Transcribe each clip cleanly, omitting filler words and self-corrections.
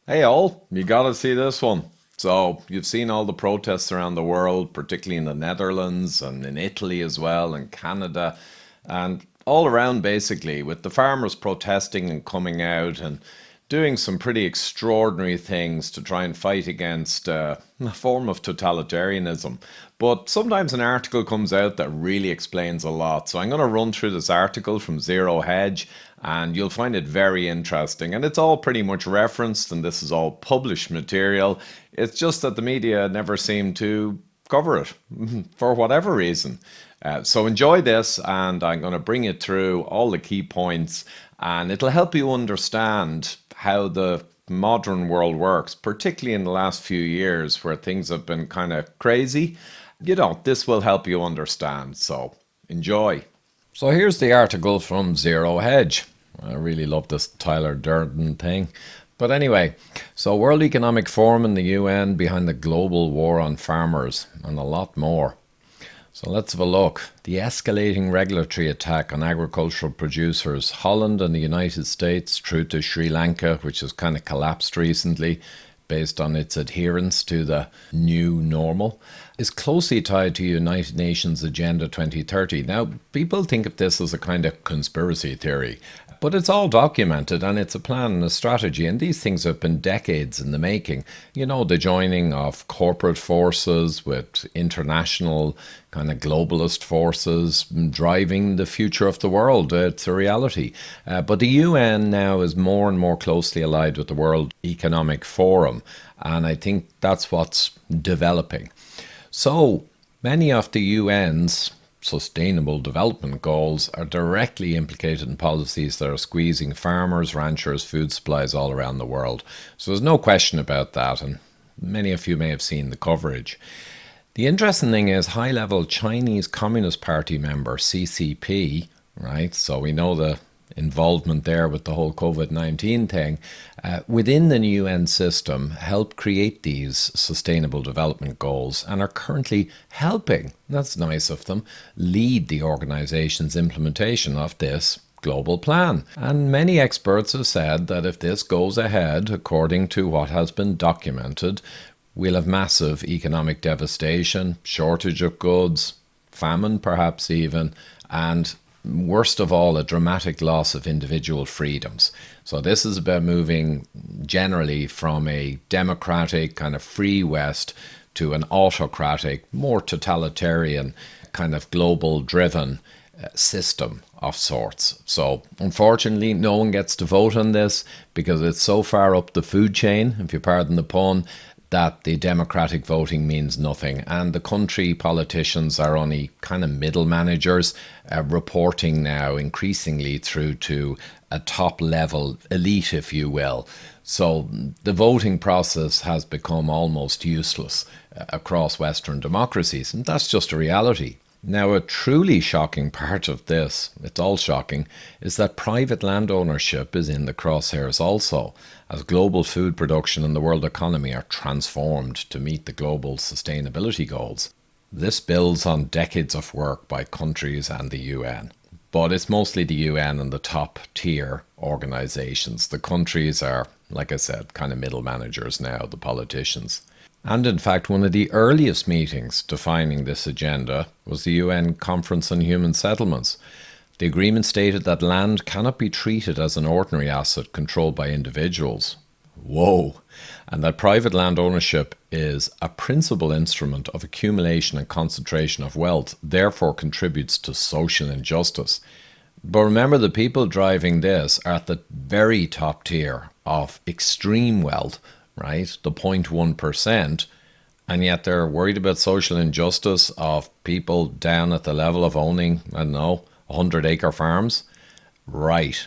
Hey, all, you gotta see this one. So, you've seen all the protests around the world, particularly in the Netherlands and in Italy as well, and Canada, and all around basically, with the farmers protesting and coming out and doing some pretty extraordinary things to try and fight against a form of totalitarianism. But sometimes an article comes out that really explains a lot. So I'm going to run through this article from ZeroHedge and you'll find it very interesting. And it's all pretty much referenced and this is all published material. It's just that the media never seem to cover it for whatever reason. So enjoy this, and I'm going to bring it through all the key points, and it'll help you understand how the modern world works, particularly in the last few years where things have been kind of crazy. This will help you understand. So enjoy. So here's the article from Zero Hedge. I really love this Tyler Durden thing. But anyway, so World Economic Forum and the UN behind the global war on farmers and a lot more. So let's have a look. The escalating regulatory attack on agricultural producers, Holland and the United States, through to Sri Lanka, which has kind of collapsed recently based on its adherence to the new normal, is closely tied to United Nations Agenda 2030. Now, people think of this as a kind of conspiracy theory, but it's all documented and it's a plan and a strategy. And these things have been decades in the making. The joining of corporate forces with international kind of globalist forces driving the future of the world. It's a reality. But the UN now is more and more closely allied with the World Economic Forum. And I think that's what's developing. So many of the UN's Sustainable Development Goals are directly implicated in policies that are squeezing farmers, ranchers, food supplies all around the world. So there's no question about that, and many of you may have seen the coverage. The interesting thing is high-level Chinese Communist Party member CCP, right? So we know the involvement there with the whole COVID-19 thing, within the UN system help create these sustainable development goals and are currently helping, that's nice of them, lead the organization's implementation of this global plan. And many experts have said that if this goes ahead according to what has been documented, we'll have massive economic devastation, shortage of goods, famine perhaps even, and worst of all, a dramatic loss of individual freedoms. So this is about moving generally from a democratic kind of free West to an autocratic, more totalitarian kind of global driven system of sorts. So unfortunately, no one gets to vote on this because it's so far up the food chain, if you pardon the pun, that the democratic voting means nothing. And the country politicians are only kind of middle managers, reporting now increasingly through to a top level elite, if you will. So the voting process has become almost useless across Western democracies. And that's just a reality. Now, a truly shocking part of this, it's all shocking, is that private land ownership is in the crosshairs also, as global food production and the world economy are transformed to meet the global sustainability goals. This builds on decades of work by countries and the UN. But it's mostly the UN and the top tier organizations. The countries are, like I said, kind of middle managers now, the politicians. And in fact, one of the earliest meetings defining this agenda was the UN Conference on Human Settlements. The agreement stated that land cannot be treated as an ordinary asset controlled by individuals. Whoa! And that private land ownership is a principal instrument of accumulation and concentration of wealth, therefore contributes to social injustice. But remember, the people driving this are at the very top tier of extreme wealth, right? The 0.1%, and yet they're worried about social injustice of people down at the level of owning, I don't know, 100-acre farms. Right.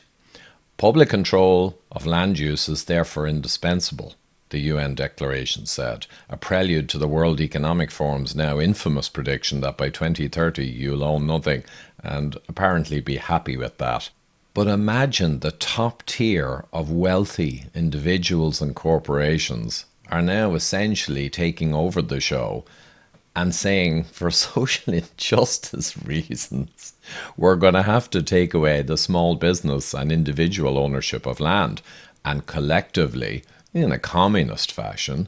Public control of land use is therefore indispensable, the UN declaration said, a prelude to the World Economic Forum's now infamous prediction that by 2030 you'll own nothing, and apparently be happy with that. But imagine the top tier of wealthy individuals and corporations are now essentially taking over the show and saying, for social injustice reasons, we're going to have to take away the small business and individual ownership of land. And collectively, in a communist fashion,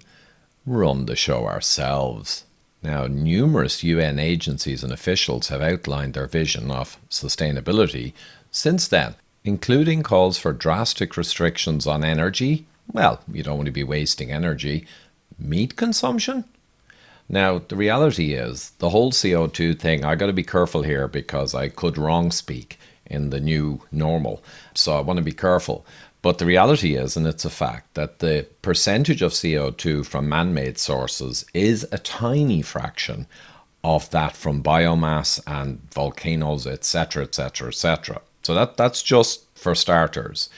run the show ourselves. Now, numerous UN agencies and officials have outlined their vision of sustainability since then, including calls for drastic restrictions on energy. Well, you don't want to be wasting energy. Meat consumption? Now, the reality is, the whole CO2 thing, I got to be careful here because I could wrong speak in the new normal. So I want to be careful. But the reality is, and it's a fact, that the percentage of CO2 from man-made sources is a tiny fraction of that from biomass and volcanoes, etc., etc., etc. So that's just for starters.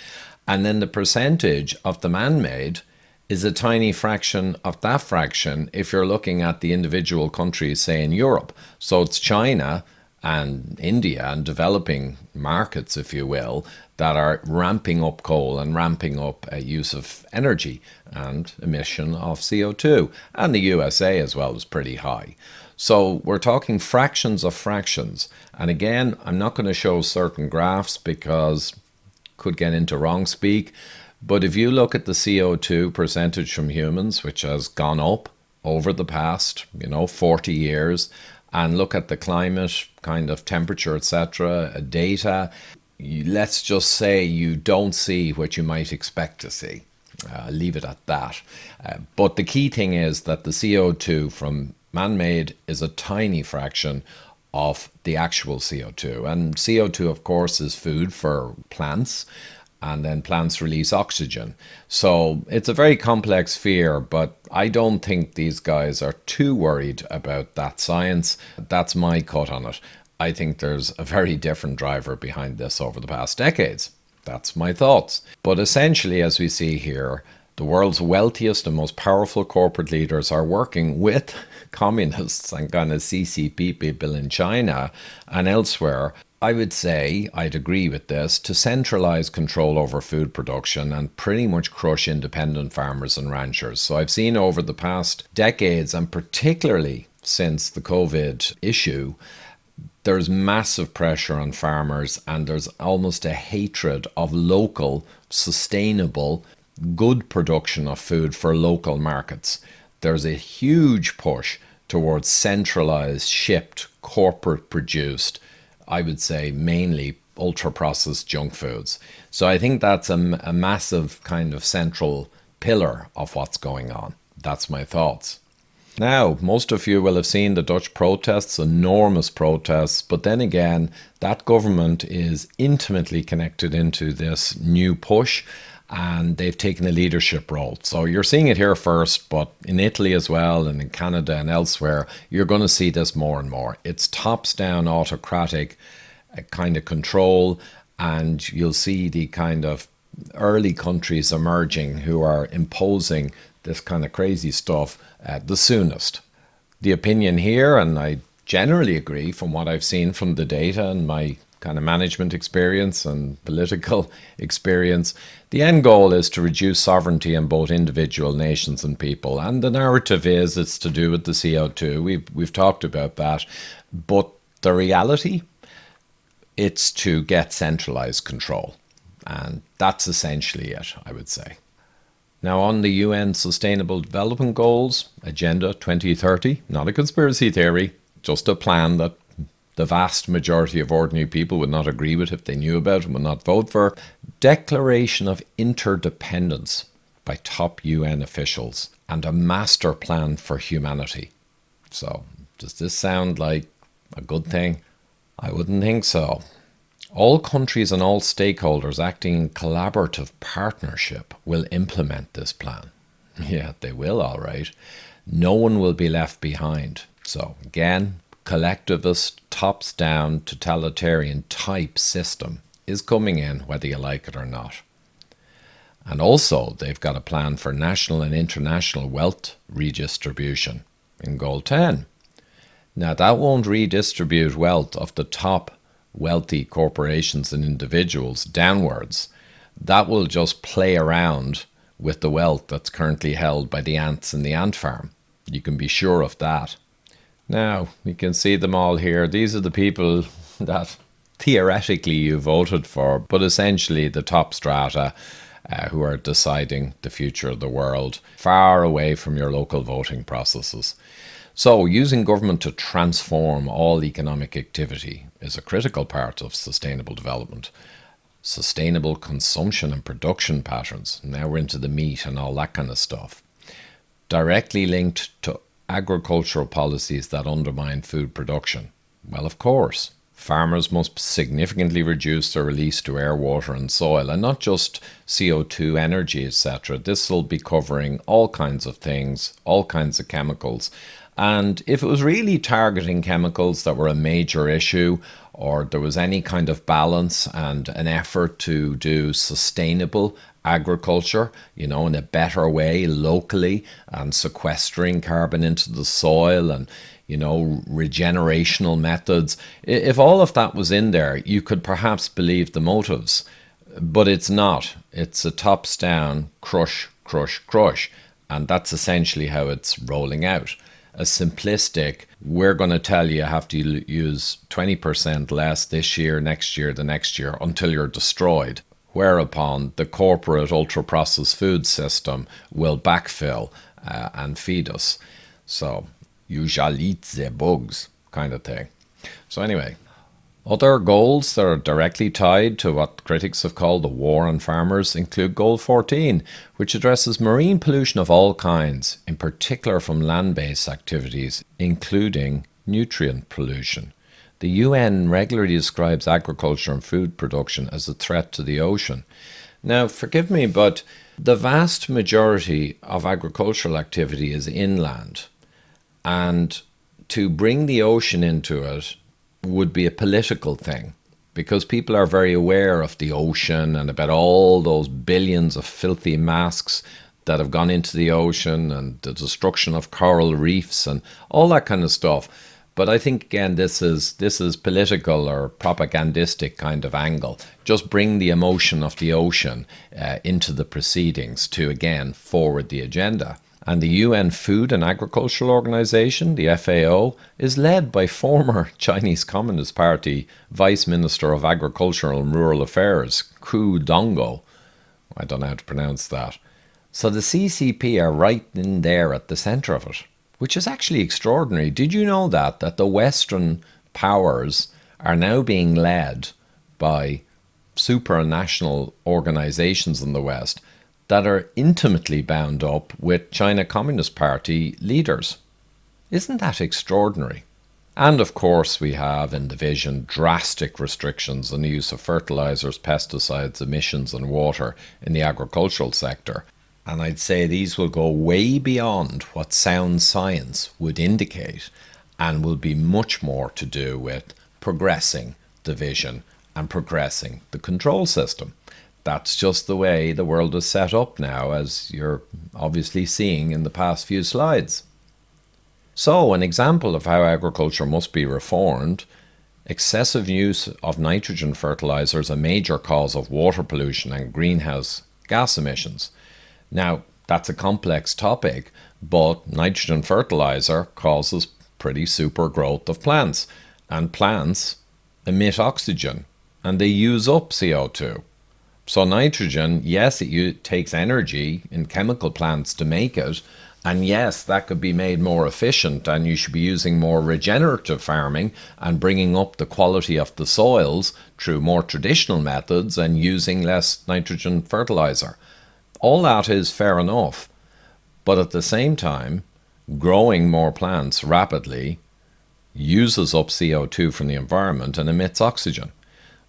And then the percentage of the man-made is a tiny fraction of that fraction if you're looking at the individual countries, say in Europe. So it's China and India and developing markets, if you will, that are ramping up coal and ramping up use of energy and emission of CO2. And the USA as well is pretty high. So we're talking fractions of fractions. And again, I'm not going to show certain graphs because could get into wrong speak. But if you look at the CO2 percentage from humans, which has gone up over the past, 40 years, and look at the climate, kind of temperature, etc., data, let's just say you don't see what you might expect to see. Leave it at that. But the key thing is that the CO2 from man-made is a tiny fraction of the actual CO2. And CO2, of course, is food for plants, and then plants release oxygen. So it's a very complex sphere, but I don't think these guys are too worried about that science. That's my cut on it. I think there's a very different driver behind this over the past decades. That's my thoughts. But essentially, as we see here, the world's wealthiest and most powerful corporate leaders are working with communists and kind of CCP people in China and elsewhere. I would say, I'd agree with this, to centralize control over food production and pretty much crush independent farmers and ranchers. So I've seen over the past decades, and particularly since the COVID issue, there's massive pressure on farmers and there's almost a hatred of local, sustainable, good production of food for local markets. There's a huge push towards centralized, shipped, corporate produced, I would say mainly ultra-processed junk foods. So I think that's a massive kind of central pillar of what's going on. That's my thoughts. Now, most of you will have seen the Dutch protests, enormous protests, but then again, that government is intimately connected into this new push and they've taken a leadership role. So you're seeing it here first, but in Italy as well and in Canada and elsewhere, you're going to see this more and more. It's tops down autocratic kind of control, and you'll see the kind of early countries emerging who are imposing this kind of crazy stuff the soonest. The opinion here, and I generally agree from what I've seen from the data and my kind of management experience and political experience, the end goal is to reduce sovereignty in both individual nations and people. And the narrative is it's to do with the CO2. We've talked about that. But the reality, it's to get centralized control. And that's essentially it, I would say. Now, on the UN Sustainable Development Goals, Agenda 2030, not a conspiracy theory, just a plan that the vast majority of ordinary people would not agree with if they knew about and would not vote for. Declaration of interdependence by top UN officials and a master plan for humanity. So, does this sound like a good thing? I wouldn't think so. All countries and all stakeholders acting in collaborative partnership will implement this plan. Yeah, they will, all right. No one will be left behind. So, again, collectivist, tops-down, totalitarian type system is coming in whether you like it or not. And also, they've got a plan for national and international wealth redistribution in Goal 10. Now, that won't redistribute wealth of the top wealthy corporations and individuals downwards. That will just play around with the wealth that's currently held by the ants in the ant farm. You can be sure of that. Now, you can see them all here. These are the people that theoretically you voted for, but essentially the top strata who are deciding the future of the world, far away from your local voting processes. So, using government to transform all economic activity is a critical part of sustainable development. Sustainable consumption and production patterns, now we're into the meat and all that kind of stuff, directly linked to agricultural policies that undermine food production. Well, of course, farmers must significantly reduce their release to air, water and soil, and not just CO2, energy, etc. This will be covering all kinds of things, all kinds of chemicals. And if it was really targeting chemicals that were a major issue, or there was any kind of balance and an effort to do sustainable agriculture, in a better way locally, and sequestering carbon into the soil and, regenerational methods, if all of that was in there, you could perhaps believe the motives. But it's not. It's a tops down crush, crush, crush. And that's essentially how it's rolling out. A simplistic, we're going to tell you have to use 20% less this year, next year, the next year, until you're destroyed. Whereupon the corporate ultra-processed food system will backfill and feed us. So, you shall eat the bugs kind of thing. So anyway, other goals that are directly tied to what critics have called the war on farmers include Goal 14, which addresses marine pollution of all kinds, in particular from land-based activities, including nutrient pollution. The UN regularly describes agriculture and food production as a threat to the ocean. Now, forgive me, but the vast majority of agricultural activity is inland, and to bring the ocean into it would be a political thing, because people are very aware of the ocean and about all those billions of filthy masks that have gone into the ocean and the destruction of coral reefs and all that kind of stuff. But I think, again, this is political or propagandistic kind of angle. Just bring the emotion of the ocean into the proceedings to, again, forward the agenda. And the UN Food and Agricultural Organization, the FAO, is led by former Chinese Communist Party Vice Minister of Agricultural and Rural Affairs, Ku Dongo. I don't know how to pronounce that. So the CCP are right in there at the center of it, which is actually extraordinary. Did you know that the Western powers are now being led by supranational organizations in the West that are intimately bound up with China Communist Party leaders? Isn't that extraordinary? And of course we have in the vision drastic restrictions on the use of fertilizers, pesticides, emissions and water in the agricultural sector. And I'd say these will go way beyond what sound science would indicate and will be much more to do with progressing the vision and progressing the control system. That's just the way the world is set up now, as you're obviously seeing in the past few slides. So, an example of how agriculture must be reformed: excessive use of nitrogen fertilizer is a major cause of water pollution and greenhouse gas emissions. Now, that's a complex topic, but nitrogen fertilizer causes pretty super growth of plants, and plants emit oxygen, and they use up CO2. So nitrogen, yes, it takes energy in chemical plants to make it, and yes, that could be made more efficient, and you should be using more regenerative farming and bringing up the quality of the soils through more traditional methods and using less nitrogen fertilizer. All that is fair enough, but at the same time, growing more plants rapidly uses up CO2 from the environment and emits oxygen.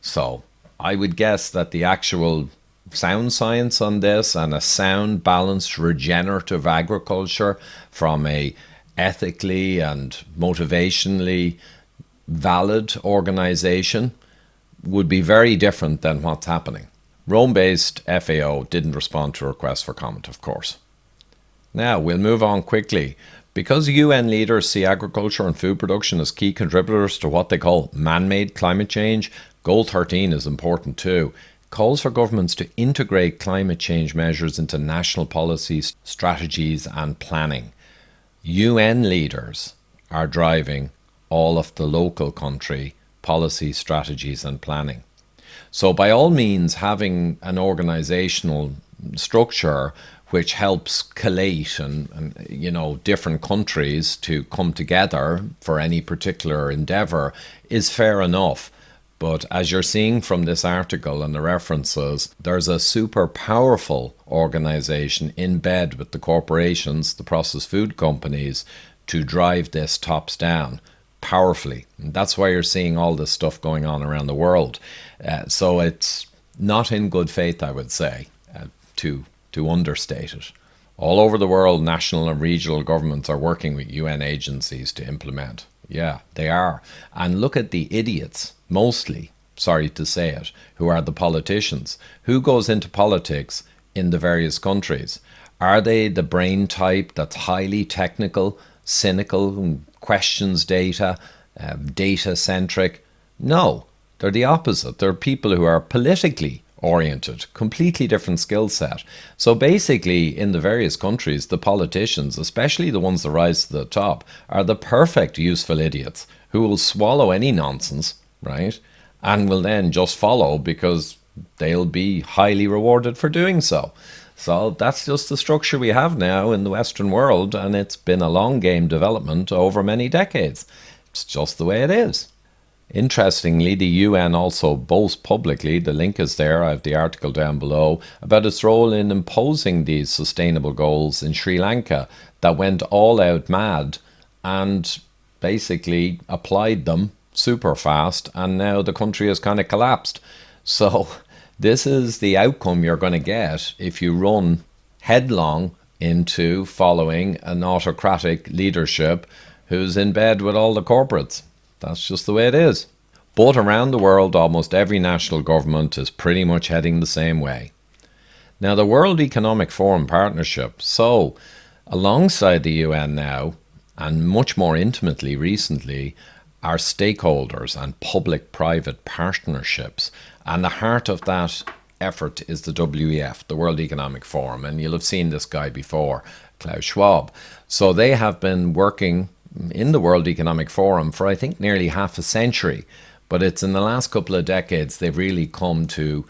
So I would guess that the actual sound science on this and a sound, balanced, regenerative agriculture from a ethically and motivationally valid organization would be very different than what's happening. Rome-based FAO didn't respond to a request for comment, of course. Now, we'll move on quickly. Because UN leaders see agriculture and food production as key contributors to what they call man-made climate change, Goal 13 is important too. It calls for governments to integrate climate change measures into national policies, strategies and planning. UN leaders are driving all of the local country policy, strategies and planning. So by all means, having an organizational structure which helps collate and different countries to come together for any particular endeavor is fair enough. But as you're seeing from this article and the references, there's a super powerful organization in bed with the corporations, the processed food companies, to drive this tops down powerfully. And that's why you're seeing all this stuff going on around the world. So it's not in good faith, I would say, to understate it. All over the world, national and regional governments are working with UN agencies to implement. Yeah, they are. And look at the idiots, mostly, sorry to say it, who are the politicians. Who goes into politics in the various countries? Are they the brain type that's highly technical, cynical, and questions data, data-centric? No, they're the opposite. They're people who are politically oriented, completely different skill set. So basically, in the various countries, the politicians, especially the ones that rise to the top, are the perfect useful idiots who will swallow any nonsense, right? And will then just follow because they'll be highly rewarded for doing so. So that's just the structure we have now in the Western world, and it's been a long game development over many decades. It's just the way it is. Interestingly, the UN also boasts publicly, the link is there, I have the article down below, about its role in imposing these sustainable goals in Sri Lanka that went all out mad and basically applied them super fast, and now the country has kind of collapsed. So this is the outcome you're going to get if you run headlong into following an autocratic leadership who's in bed with all the corporates. That's just the way it is. But around the world, almost every national government is pretty much heading the same way. Now, the World Economic Forum Partnership, so alongside the UN now, and much more intimately recently, are stakeholders and public-private partnerships. And the heart of that effort is the WEF, the World Economic Forum. And you'll have seen this guy before, Klaus Schwab. So they have been working in the World Economic Forum for, I think, nearly half a century. But it's in the last couple of decades they've really come to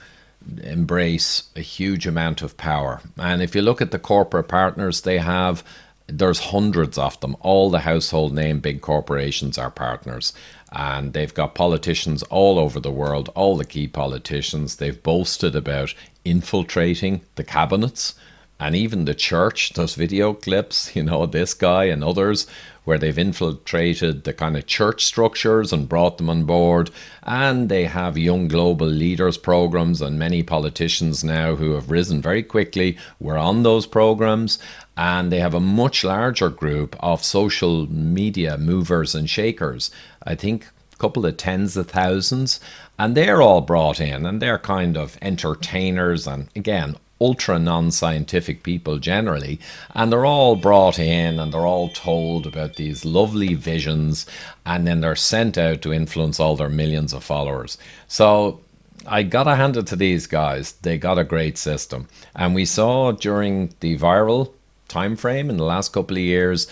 embrace a huge amount of power. And if you look at the corporate partners they have, there's hundreds of them. All the household name big corporations are partners. And they've got politicians all over the world, all the key politicians. They've boasted about infiltrating the cabinets. And even the church does video clips, this guy and others, where they've infiltrated the kind of church structures and brought them on board. And they have young global leaders programs, and many politicians now who have risen very quickly were on those programs. And they have a much larger group of social media movers and shakers. I think a couple of tens of thousands. And they're all brought in, and they're kind of entertainers and, again, ultra non-scientific people generally, and they're all brought in and they're all told about these lovely visions, and then they're sent out to influence all their millions of followers. So I gotta hand it to these guys. They got a great system, and we saw during the viral time frame in the last couple of years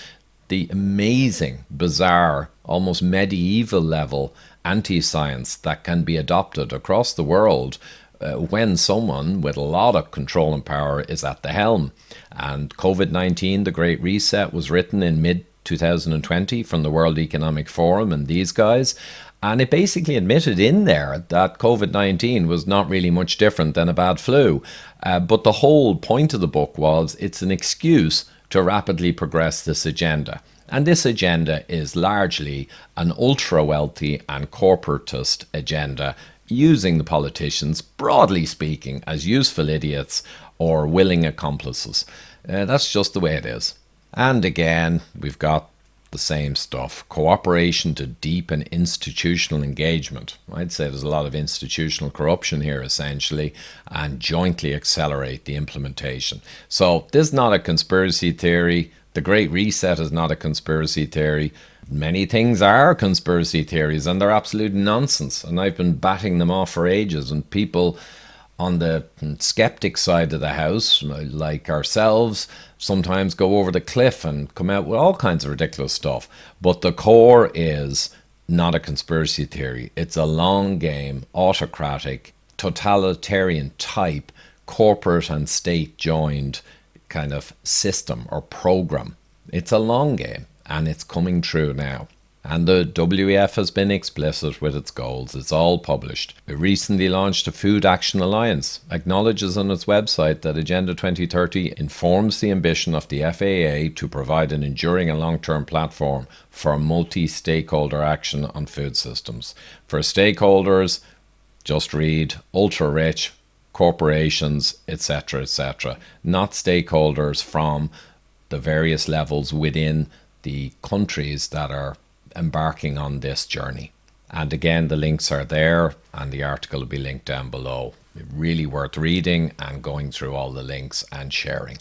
the amazing, bizarre, almost medieval level anti-science that can be adopted across the world when someone with a lot of control and power is at the helm. And COVID-19, the Great Reset, was written in mid-2020 from the World Economic Forum and these guys. And it basically admitted in there that COVID-19 was not really much different than a bad flu. But the whole point of the book was it's an excuse to rapidly progress this agenda. And this agenda is largely an ultra-wealthy and corporatist agenda, using the politicians, broadly speaking, as useful idiots or willing accomplices. That's just the way it is. And again, we've got the same stuff. Cooperation to deepen institutional engagement. I'd say there's a lot of institutional corruption here, essentially, and jointly accelerate the implementation. So this is not a conspiracy theory. The Great Reset is not a conspiracy theory. Many things are conspiracy theories, and they're absolute nonsense. And I've been batting them off for ages. And people on the skeptic side of the house, like ourselves, sometimes go over the cliff and come out with all kinds of ridiculous stuff. But the core is not a conspiracy theory. It's a long game, autocratic, totalitarian type, corporate and state joined kind of system or program. It's a long game, and it's coming true now. And the WEF has been explicit with its goals. It's all published. It recently launched a Food Action Alliance, acknowledges on its website that Agenda 2030 informs the ambition of the FAA to provide an enduring and long-term platform for multi-stakeholder action on food systems. For stakeholders, just read ultra-rich, corporations, etc., etc., not stakeholders from the various levels within the countries that are embarking on this journey. And again, the links are there, and the article will be linked down below. Really worth reading and going through all the links and sharing.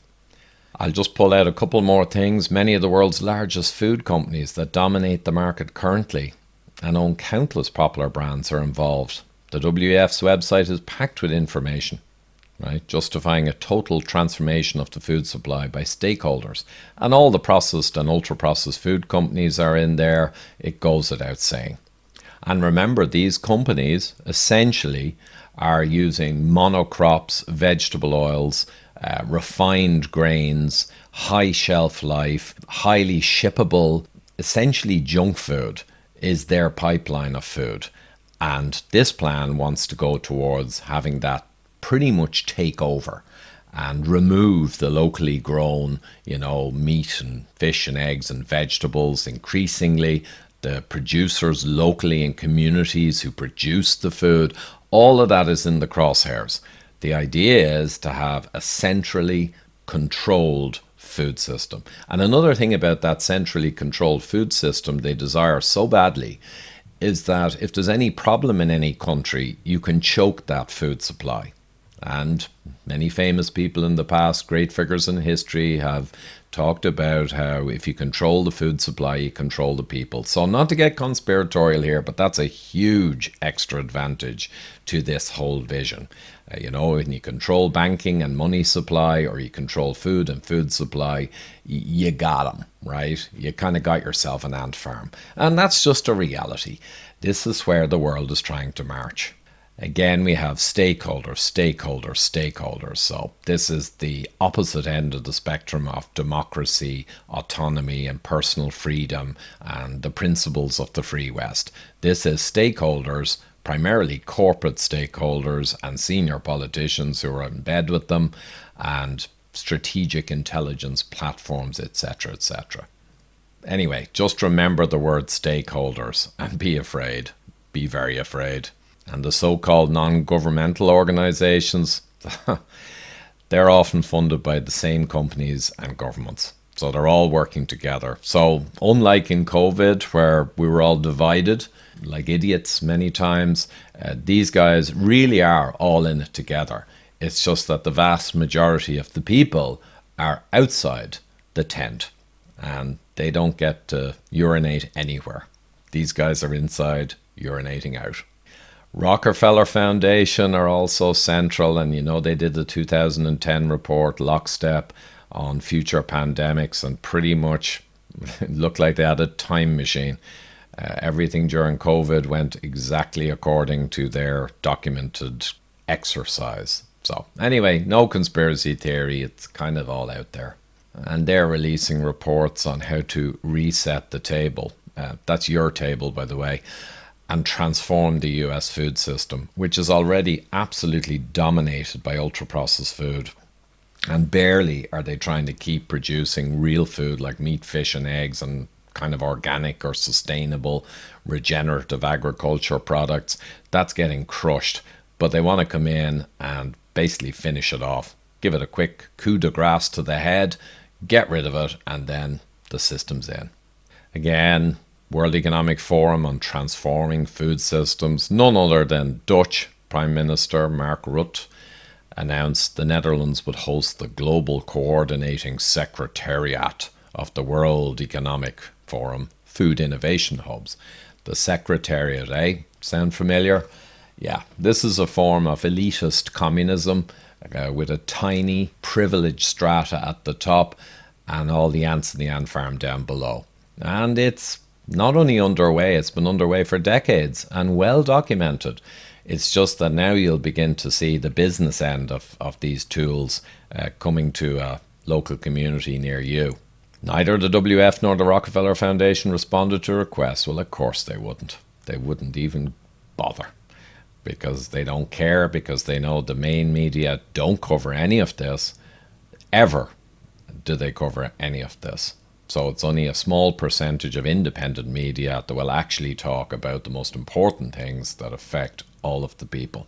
I'll just pull out a couple more things. Many of the world's largest food companies that dominate the market currently and own countless popular brands are involved. The WEF's website is packed with information, right, justifying a total transformation of the food supply by stakeholders. And all the processed and ultra-processed food companies are in there. It goes without saying. And remember, these companies essentially are using monocrops, vegetable oils, refined grains, high shelf life, highly shippable, essentially junk food is their pipeline of food. And this plan wants to go towards having that pretty much take over and remove the locally grown, meat and fish and eggs and vegetables. Increasingly, the producers locally in communities who produce the food, all of that is in the crosshairs. The idea is to have a centrally controlled food system. And another thing about that centrally controlled food system they desire so badly is that if there's any problem in any country, you can choke that food supply. And many famous people in the past, great figures in history, have talked about how if you control the food supply, you control the people. So not to get conspiratorial here, but that's a huge extra advantage to this whole vision. When you control banking and money supply, or you control food and food supply, you got them, right? You kind of got yourself an ant farm. And that's just a reality. This is where the world is trying to march. Again, we have stakeholders. So this is the opposite end of the spectrum of democracy, autonomy, and personal freedom, and the principles of the Free West. This is stakeholders, primarily corporate stakeholders and senior politicians who are in bed with them, and strategic intelligence platforms, etc., etc. Anyway, just remember the word stakeholders and be afraid. Be very afraid. And the so-called non-governmental organizations, they're often funded by the same companies and governments. So they're all working together. So unlike in COVID, where we were all divided like idiots many times, these guys really are all in it together. It's just that the vast majority of the people are outside the tent and they don't get to urinate anywhere. These guys are inside urinating out. Rockefeller Foundation are also central, and they did the 2010 report, Lockstep, on future pandemics, and pretty much it looked like they had a time machine. Everything during COVID went exactly according to their documented exercise. So anyway, no conspiracy theory, it's kind of all out there. And they're releasing reports on how to reset the table. That's your table, by the way. And transform the US food system, which is already absolutely dominated by ultra-processed food. And barely are they trying to keep producing real food like meat, fish, and eggs, and kind of organic or sustainable regenerative agriculture products. That's getting crushed. But they want to come in and basically finish it off. Give it a quick coup de grace to the head, get rid of it, and then the system's in. Again, World Economic Forum on transforming food systems. None other than Dutch Prime Minister Mark Rutte announced the Netherlands would host the Global Coordinating Secretariat of the World Economic Forum Food Innovation Hubs. The Secretariat, eh? Sound familiar? Yeah, this is a form of elitist communism with a tiny privileged strata at the top and all the ants in the ant farm down below. And it's not only underway, it's been underway for decades and well documented. It's just that now you'll begin to see the business end of these tools coming to a local community near you. Neither the WF nor the Rockefeller Foundation responded to requests. Well, of course they wouldn't. They wouldn't even bother, because they don't care, because they know the main media don't cover any of this. Ever do they cover any of this. So it's only a small percentage of independent media that will actually talk about the most important things that affect all of the people.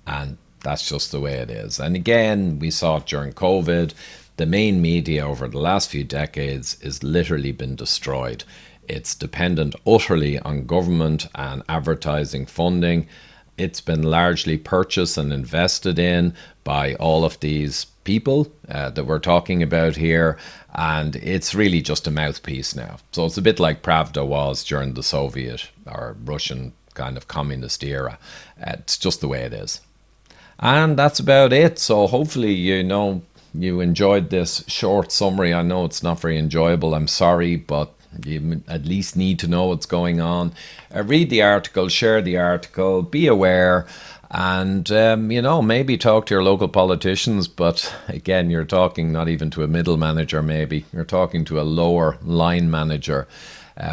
And that's just the way it is. And again, we saw it during COVID. The main media over the last few decades is literally been destroyed. It's dependent utterly on government and advertising funding. It's been largely purchased and invested in by all of these people that we're talking about here, and it's really just a mouthpiece now. So it's a bit like Pravda was during the Soviet or Russian kind of communist era. It's just the way it is. And that's about it. So hopefully, you enjoyed this short summary. I know it's not very enjoyable, I'm sorry, but you at least need to know what's going on. Read the article, share the article, be aware, and maybe talk to your local politicians. But again, you're talking not even to a middle manager, maybe you're talking to a lower line manager.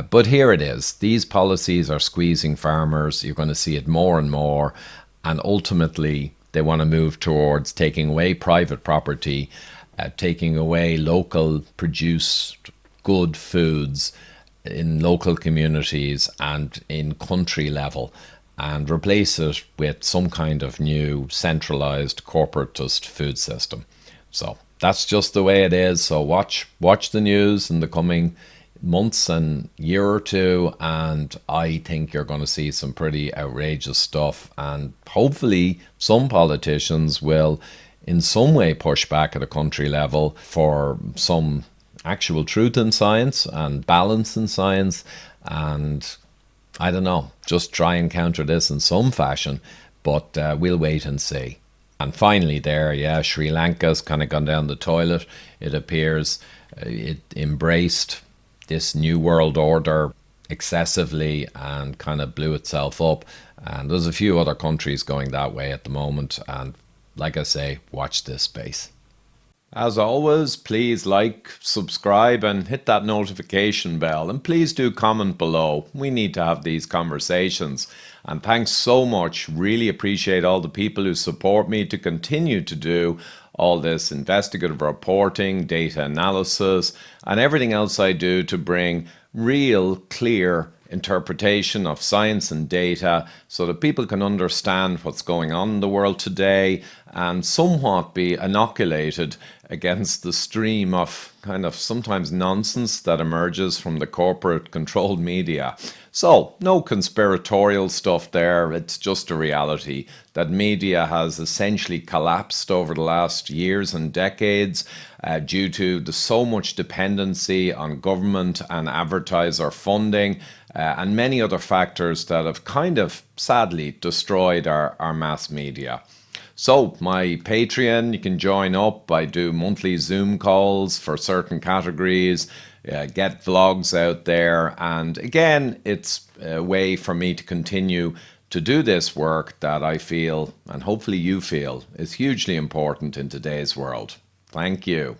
But here it is. These policies are squeezing farmers. You're going to see it more and more, and ultimately they want to move towards taking away private property, taking away local produced good foods in local communities and in country level, and replace it with some kind of new centralized corporatist food system. So that's just the way it is. So watch the news in the coming months and year or two, and I think you're going to see some pretty outrageous stuff, and hopefully some politicians will in some way push back at a country level for some actual truth in science and balance in science, and I don't know, just try and counter this in some fashion, but we'll wait and see. And finally there, Sri Lanka's kind of gone down the toilet. It appears it embraced this new world order excessively and kind of blew itself up, and there's a few other countries going that way at the moment, and like I say, watch this space. As always, please like, subscribe, and hit that notification bell. And please do comment below. We need to have these conversations. And thanks so much. Really appreciate all the people who support me to continue to do all this investigative reporting, data analysis, and everything else I do to bring real, clear interpretation of science and data so that people can understand what's going on in the world today and somewhat be inoculated against the stream of kind of sometimes nonsense that emerges from the corporate controlled media. So no conspiratorial stuff there. It's just a reality that media has essentially collapsed over the last years and decades due to the so much dependency on government and advertiser funding and many other factors that have kind of sadly destroyed our mass media. So my Patreon, you can join up. I do monthly Zoom calls for certain categories, get vlogs out there. And again, it's a way for me to continue to do this work that I feel, and hopefully you feel, is hugely important in today's world. Thank you.